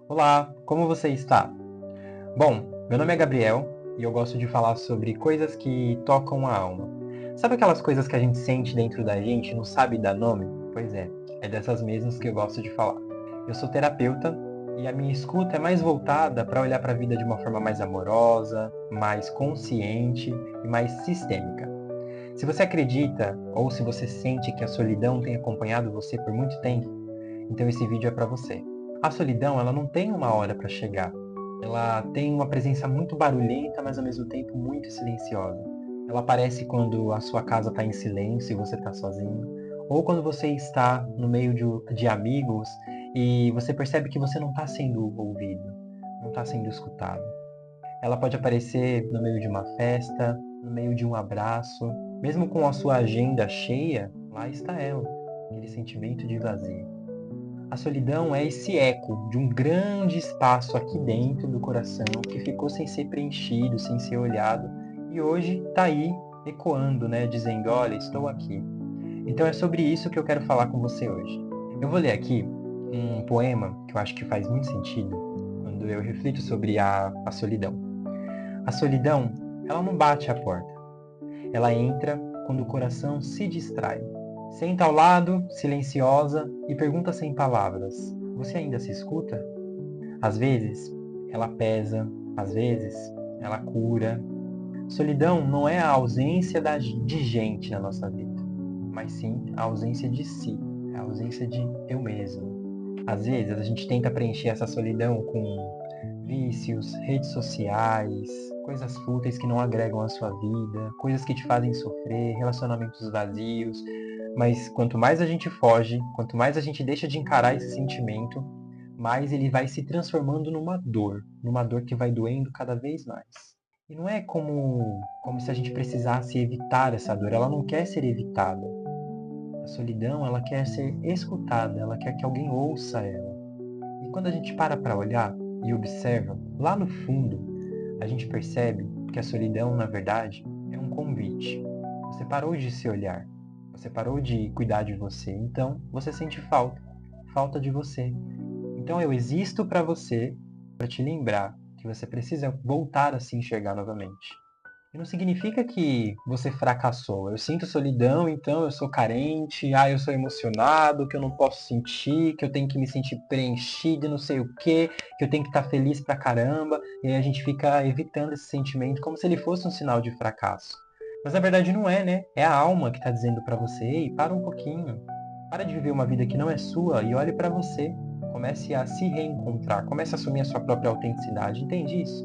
Olá, como você está? Bom, meu nome é Gabriel e eu gosto de falar sobre coisas que tocam a alma. Sabe aquelas coisas que a gente sente dentro da gente e não sabe dar nome? Pois é dessas mesmas que eu gosto de falar. Eu sou terapeuta e a minha escuta é mais voltada para olhar para a vida de uma forma mais amorosa, mais consciente e mais sistêmica. Se você acredita ou se você sente que a solidão tem acompanhado você por muito tempo, então esse vídeo é para você. A solidão, ela não tem uma hora para chegar. Ela tem uma presença muito barulhenta, mas ao mesmo tempo muito silenciosa. Ela aparece quando a sua casa está em silêncio e você está sozinho, ou quando você está no meio de amigos e você percebe que você não está sendo ouvido, não está sendo escutado. Ela pode aparecer no meio de uma festa, no meio de um abraço, mesmo com a sua agenda cheia, lá está ela, aquele sentimento de vazio. A solidão é esse eco de um grande espaço aqui dentro do coração que ficou sem ser preenchido, sem ser olhado, e hoje está aí ecoando, né, dizendo: olha, estou aqui. Então é sobre isso que eu quero falar com você hoje. Eu vou ler aqui um poema que eu acho que faz muito sentido quando eu reflito sobre a solidão. A solidão, ela não bate a porta. Ela entra quando o coração se distrai. Senta ao lado, silenciosa, e pergunta sem palavras: você ainda se escuta? Às vezes, ela pesa, às vezes, ela cura. Solidão não é a ausência de gente na nossa vida, mas sim a ausência de si, a ausência de eu mesmo. Às vezes, a gente tenta preencher essa solidão com vícios, redes sociais, coisas fúteis que não agregam à sua vida, coisas que te fazem sofrer, relacionamentos vazios. Mas quanto mais a gente foge, quanto mais a gente deixa de encarar esse sentimento, mais ele vai se transformando numa dor que vai doendo cada vez mais. E não é como se a gente precisasse evitar essa dor, ela não quer ser evitada. A solidão, ela quer ser escutada, ela quer que alguém ouça ela. E quando a gente para olhar e observa, lá no fundo, a gente percebe que a solidão, na verdade, é um convite. Você parou de se olhar, você parou de cuidar de você, então você sente falta de você. Então eu existo para você, para te lembrar que você precisa voltar a se enxergar novamente. E não significa que você fracassou. Eu sinto solidão, então eu sou carente, eu sou emocionado, que eu não posso sentir, que eu tenho que me sentir preenchido, não sei o quê, que eu tenho que estar feliz pra caramba. E aí a gente fica evitando esse sentimento como se ele fosse um sinal de fracasso. Mas na verdade não é, né? É a alma que está dizendo para você: ei, para um pouquinho. Para de viver uma vida que não é sua e olhe para você. Comece a se reencontrar, comece a assumir a sua própria autenticidade. Entende isso?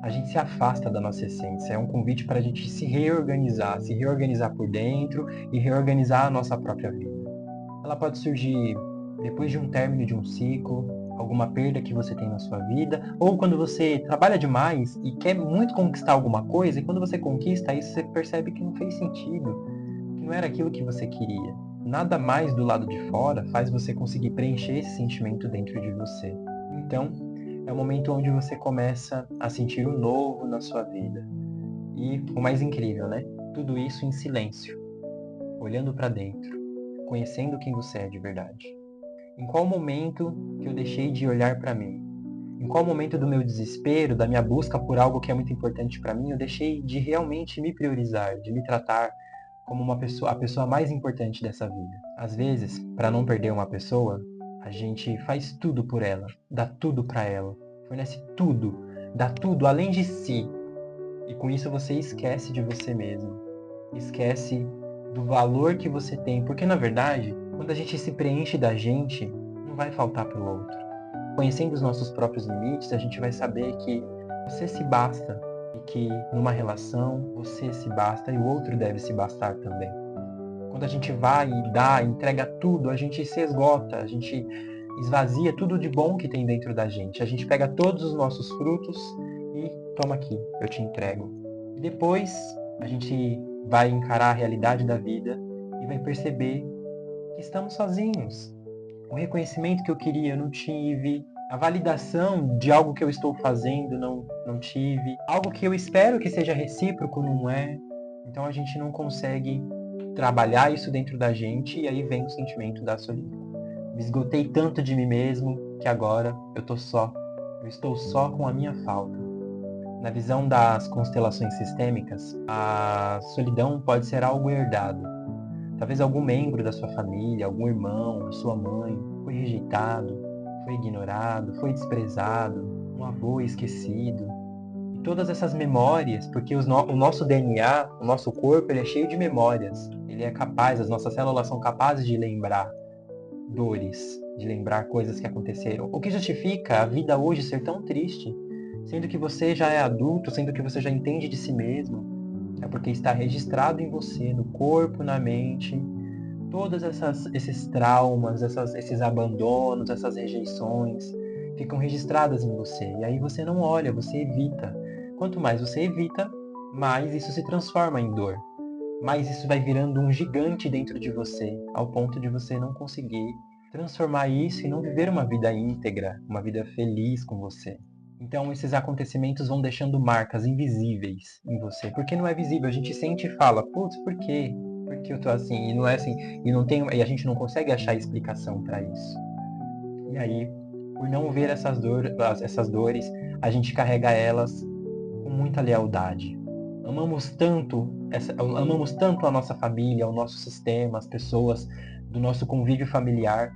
A gente se afasta da nossa essência. É um convite para a gente se reorganizar por dentro e reorganizar a nossa própria vida. Ela pode surgir depois de um término de um ciclo, alguma perda que você tem na sua vida, ou quando você trabalha demais e quer muito conquistar alguma coisa, e quando você conquista isso, você percebe que não fez sentido, que não era aquilo que você queria. Nada mais do lado de fora faz você conseguir preencher esse sentimento dentro de você. Então, é o momento onde você começa a sentir o novo na sua vida. E o mais incrível, né? Tudo isso em silêncio, olhando para dentro, conhecendo quem você é de verdade. Em qual momento que eu deixei de olhar para mim? Em qual momento do meu desespero, da minha busca por algo que é muito importante para mim, eu deixei de realmente me priorizar, de me tratar como a pessoa mais importante dessa vida? Às vezes, para não perder uma pessoa, a gente faz tudo por ela, dá tudo para ela, fornece tudo, dá tudo além de si. E com isso você esquece de você mesmo, esquece do valor que você tem, porque na verdade, quando a gente se preenche da gente, não vai faltar para o outro. Conhecendo os nossos próprios limites, a gente vai saber que você se basta e que numa relação você se basta e o outro deve se bastar também. Quando a gente vai e dá, entrega tudo, a gente se esgota, a gente esvazia tudo de bom que tem dentro da gente. A gente pega todos os nossos frutos e toma aqui, eu te entrego. E depois a gente vai encarar a realidade da vida e vai perceber que estamos sozinhos. O reconhecimento que eu queria eu não tive, a validação de algo que eu estou fazendo não tive, algo que eu espero que seja recíproco não é. Então a gente não consegue trabalhar isso dentro da gente e aí vem o sentimento da solidão. Me esgotei tanto de mim mesmo, que agora eu tô só. Eu estou só com a minha falta. Na visão das constelações sistêmicas, a solidão pode ser algo herdado. Talvez algum membro da sua família, algum irmão, sua mãe, foi rejeitado, foi ignorado, foi desprezado, um avô esquecido. E todas essas memórias, porque o nosso DNA, o nosso corpo, ele é cheio de memórias. Ele é capaz, as nossas células são capazes de lembrar dores, de lembrar coisas que aconteceram. O que justifica a vida hoje ser tão triste, sendo que você já é adulto, sendo que você já entende de si mesmo, é porque está registrado em você, no corpo, na mente, todos esses traumas, esses abandonos, essas rejeições, ficam registradas em você. E aí você não olha, você evita. Quanto mais você evita, mais isso se transforma em dor. Mais isso vai virando um gigante dentro de você, ao ponto de você não conseguir transformar isso e não viver uma vida íntegra, uma vida feliz com você. Então esses acontecimentos vão deixando marcas invisíveis em você, porque não é visível, a gente sente e fala, putz, por quê? Por que eu tô assim? E não é assim, e a gente não consegue achar explicação para isso. E aí, por não ver essas dores, a gente carrega elas com muita lealdade. Amamos tanto a nossa família, o nosso sistema, as pessoas do nosso convívio familiar,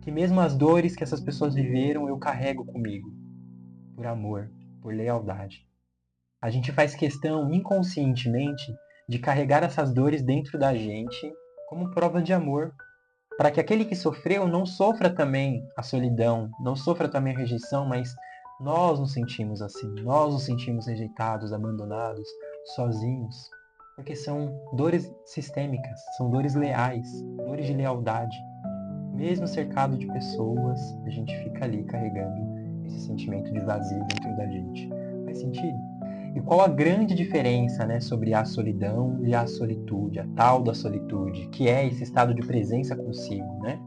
que mesmo as dores que essas pessoas viveram, eu carrego comigo, por amor, por lealdade. A gente faz questão, inconscientemente, de carregar essas dores dentro da gente como prova de amor, para que aquele que sofreu não sofra também a solidão, não sofra também a rejeição, mas nós nos sentimos assim, nós nos sentimos rejeitados, abandonados, sozinhos, porque são dores sistêmicas, são dores leais, dores de lealdade. Mesmo cercado de pessoas, a gente fica ali carregando esse sentimento de vazio dentro da gente. Faz sentido? E qual a grande diferença, né, sobre a solidão e a solitude, a tal da solitude, que é esse estado de presença consigo, né?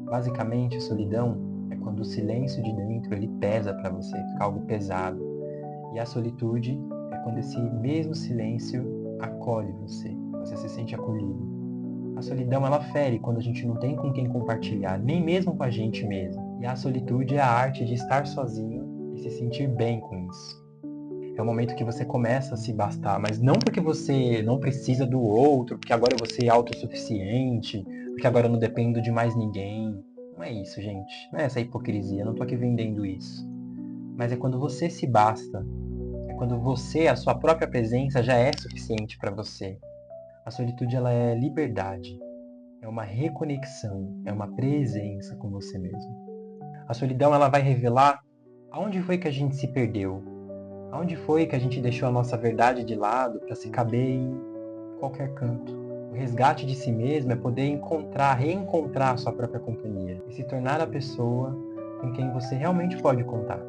Basicamente, a solidão é quando o silêncio de dentro ele pesa para você, fica algo pesado. E a solitude é quando esse mesmo silêncio acolhe você, você se sente acolhido. A solidão ela fere quando a gente não tem com quem compartilhar, nem mesmo com a gente mesmo. E a solitude é a arte de estar sozinho e se sentir bem com isso. É o momento que você começa a se bastar, mas não porque você não precisa do outro, porque agora você é autossuficiente, porque agora eu não dependo de mais ninguém. Não é isso, gente. Não é essa hipocrisia, eu não tô aqui vendendo isso. Mas é quando você se basta, é quando você, a sua própria presença já é suficiente para você. A solitude ela é liberdade, é uma reconexão, é uma presença com você mesmo. A solidão ela vai revelar aonde foi que a gente se perdeu, aonde foi que a gente deixou a nossa verdade de lado para se caber em qualquer canto. O resgate de si mesmo é poder reencontrar a sua própria companhia e se tornar a pessoa com quem você realmente pode contar.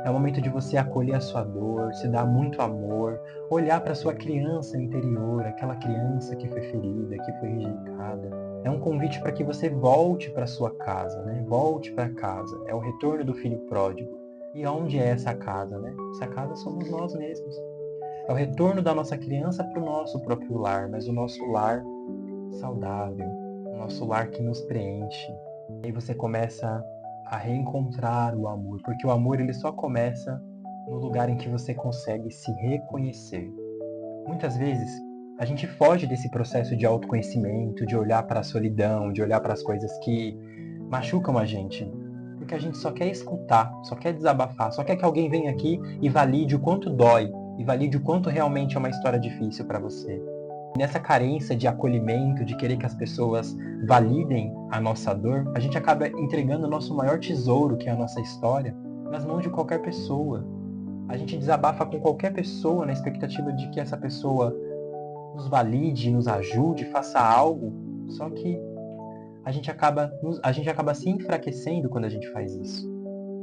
É o momento de você acolher a sua dor, se dar muito amor, olhar para a sua criança interior, aquela criança que foi ferida, que foi rejeitada. É um convite para que você volte para sua casa, né? Volte para casa. É o retorno do filho pródigo. E onde é essa casa, né? Essa casa somos nós mesmos. É o retorno da nossa criança para o nosso próprio lar, mas o nosso lar saudável, o nosso lar que nos preenche. E aí você começa a reencontrar o amor, porque o amor ele só começa no lugar em que você consegue se reconhecer. Muitas vezes a gente foge desse processo de autoconhecimento, de olhar para a solidão, de olhar para as coisas que machucam a gente, porque a gente só quer escutar, só quer desabafar, só quer que alguém venha aqui e valide o quanto dói, e valide o quanto realmente é uma história difícil para você. Nessa carência de acolhimento, de querer que as pessoas validem a nossa dor, a gente acaba entregando o nosso maior tesouro, que é a nossa história, nas mãos de qualquer pessoa. A gente desabafa com qualquer pessoa na expectativa de que essa pessoa nos valide, nos ajude, faça algo. Só que a gente acaba se enfraquecendo quando a gente faz isso.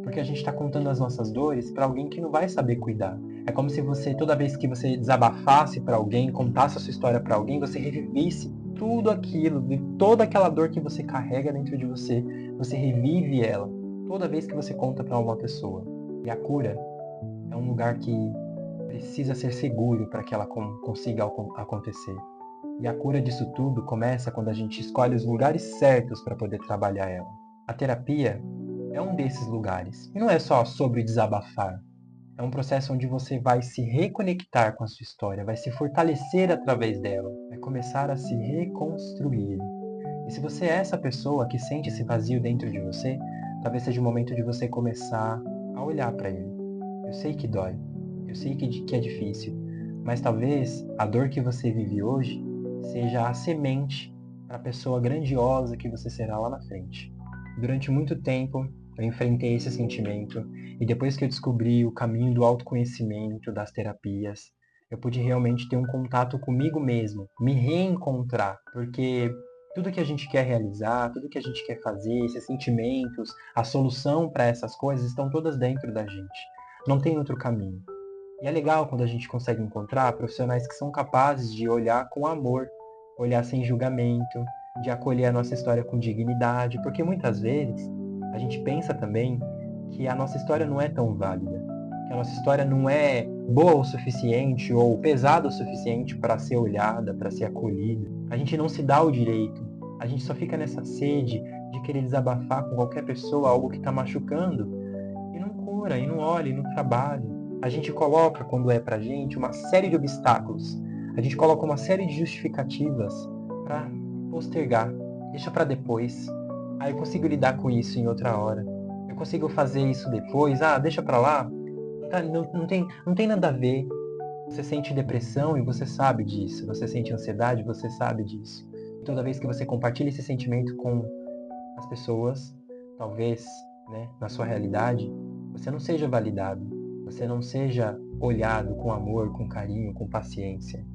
Porque a gente está contando as nossas dores para alguém que não vai saber cuidar. É como se você, toda vez que você desabafasse para alguém, contasse a sua história para alguém, você revivesse tudo aquilo, toda aquela dor que você carrega dentro de você. Você revive ela toda vez que você conta para uma pessoa. E a cura é um lugar que precisa ser seguro para que ela consiga acontecer. E a cura disso tudo começa quando a gente escolhe os lugares certos para poder trabalhar ela. A terapia é um desses lugares. E não é só sobre desabafar. É um processo onde você vai se reconectar com a sua história, vai se fortalecer através dela, vai começar a se reconstruir. E se você é essa pessoa que sente esse vazio dentro de você, talvez seja o momento de você começar a olhar para ele. Eu sei que dói, eu sei que é difícil, mas talvez a dor que você vive hoje seja a semente para a pessoa grandiosa que você será lá na frente. Durante muito tempo, eu enfrentei esse sentimento e depois que eu descobri o caminho do autoconhecimento, das terapias, eu pude realmente ter um contato comigo mesmo, me reencontrar, porque tudo que a gente quer realizar, tudo que a gente quer fazer, esses sentimentos, a solução para essas coisas estão todas dentro da gente. Não tem outro caminho. E é legal quando a gente consegue encontrar profissionais que são capazes de olhar com amor, olhar sem julgamento, de acolher a nossa história com dignidade, porque muitas vezes a gente pensa também que a nossa história não é tão válida, que a nossa história não é boa o suficiente ou pesada o suficiente para ser olhada, para ser acolhida. A gente não se dá o direito, a gente só fica nessa sede de querer desabafar com qualquer pessoa algo que está machucando e não cura, e não olha, e não trabalha. A gente coloca, quando é pra gente, uma série de obstáculos. A gente coloca uma série de justificativas para postergar. Deixa para depois. Ah, eu consigo lidar com isso em outra hora. Eu consigo fazer isso depois. Ah, deixa pra lá. Não tem nada a ver. Você sente depressão e você sabe disso. Você sente ansiedade, você sabe disso. E toda vez que você compartilha esse sentimento com as pessoas, talvez, né, na sua realidade, você não seja validado, você não seja olhado com amor, com carinho, com paciência.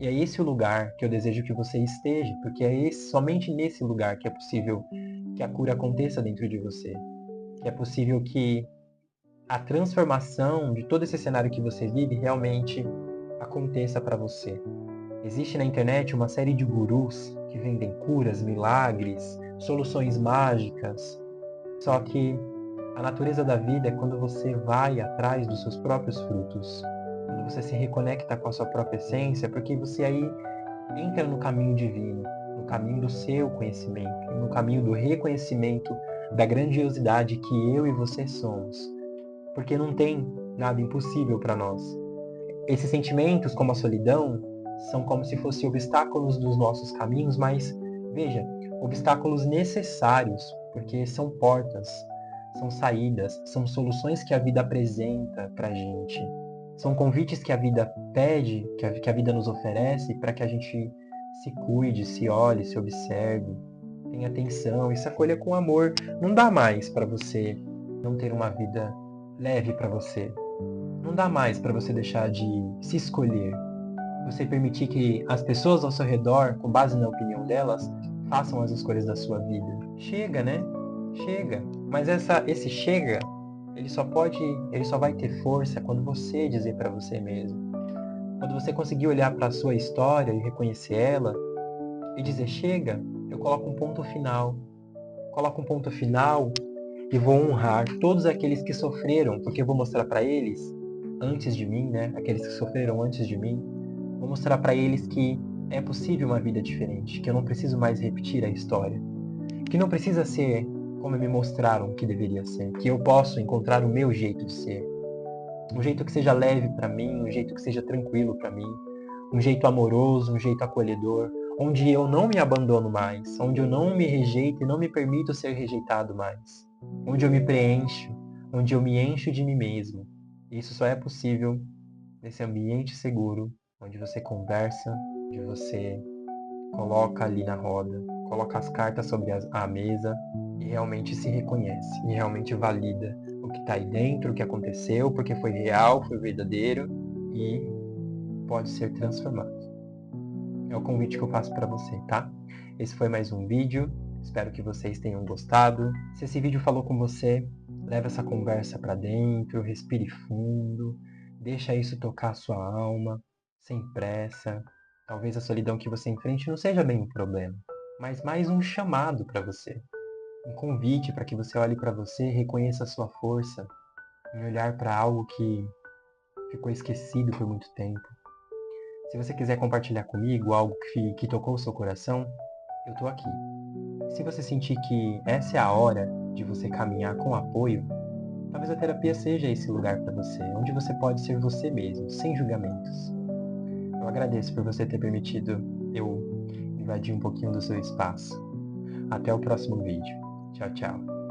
E é esse o lugar que eu desejo que você esteja, porque é somente nesse lugar que é possível que a cura aconteça dentro de você, que é possível que a transformação de todo esse cenário que você vive realmente aconteça para você. Existe na internet uma série de gurus que vendem curas, milagres, soluções mágicas. Só que a natureza da vida é quando você vai atrás dos seus próprios frutos, quando você se reconecta com a sua própria essência, porque você aí entra no caminho divino, no caminho do seu conhecimento, no caminho do reconhecimento da grandiosidade que eu e você somos. Porque não tem nada impossível para nós. Esses sentimentos, como a solidão, são como se fossem obstáculos dos nossos caminhos, mas veja, obstáculos necessários, porque são portas, são saídas, são soluções que a vida apresenta para a gente. São convites que a vida pede, que a vida nos oferece para que a gente se cuide, se olhe, se observe, tenha atenção e se acolha com amor. Não dá mais para você não ter uma vida leve para você. Não dá mais para você deixar de se escolher. Você permitir que as pessoas ao seu redor, com base na opinião delas, façam as escolhas da sua vida. Chega, né? Chega. Mas esse chega, ele só vai ter força quando você dizer para você mesmo. Quando você conseguir olhar para a sua história e reconhecer ela e dizer chega, eu coloco um ponto final. Coloco um ponto final e vou honrar todos aqueles que sofreram, porque eu vou mostrar para eles antes de mim, né? Aqueles que sofreram antes de mim, vou mostrar para eles que é possível uma vida diferente, que eu não preciso mais repetir a história, que não precisa ser como me mostraram que deveria ser, que eu posso encontrar o meu jeito de ser, um jeito que seja leve para mim, um jeito que seja tranquilo para mim, um jeito amoroso, um jeito acolhedor, onde eu não me abandono mais, onde eu não me rejeito e não me permito ser rejeitado mais, onde eu me preencho, onde eu me encho de mim mesmo. Isso só é possível nesse ambiente seguro, onde você conversa, onde você coloca ali na roda, coloca as cartas sobre a mesa e realmente se reconhece, e realmente valida o que está aí dentro, o que aconteceu, porque foi real, foi verdadeiro e pode ser transformado. É o convite que eu faço para você, tá? Esse foi mais um vídeo. Espero que vocês tenham gostado. Se esse vídeo falou com você, leve essa conversa para dentro, respire fundo, deixa isso tocar a sua alma, sem pressa. Talvez a solidão que você enfrente não seja bem um problema, mas mais um chamado para você. Um convite para que você olhe para você e reconheça a sua força em olhar para algo que ficou esquecido por muito tempo. Se você quiser compartilhar comigo algo que tocou o seu coração, eu tô aqui. Se você sentir que essa é a hora de você caminhar com apoio, talvez a terapia seja esse lugar para você, onde você pode ser você mesmo, sem julgamentos. Eu agradeço por você ter permitido eu invadir um pouquinho do seu espaço. Até o próximo vídeo. Tchau, tchau.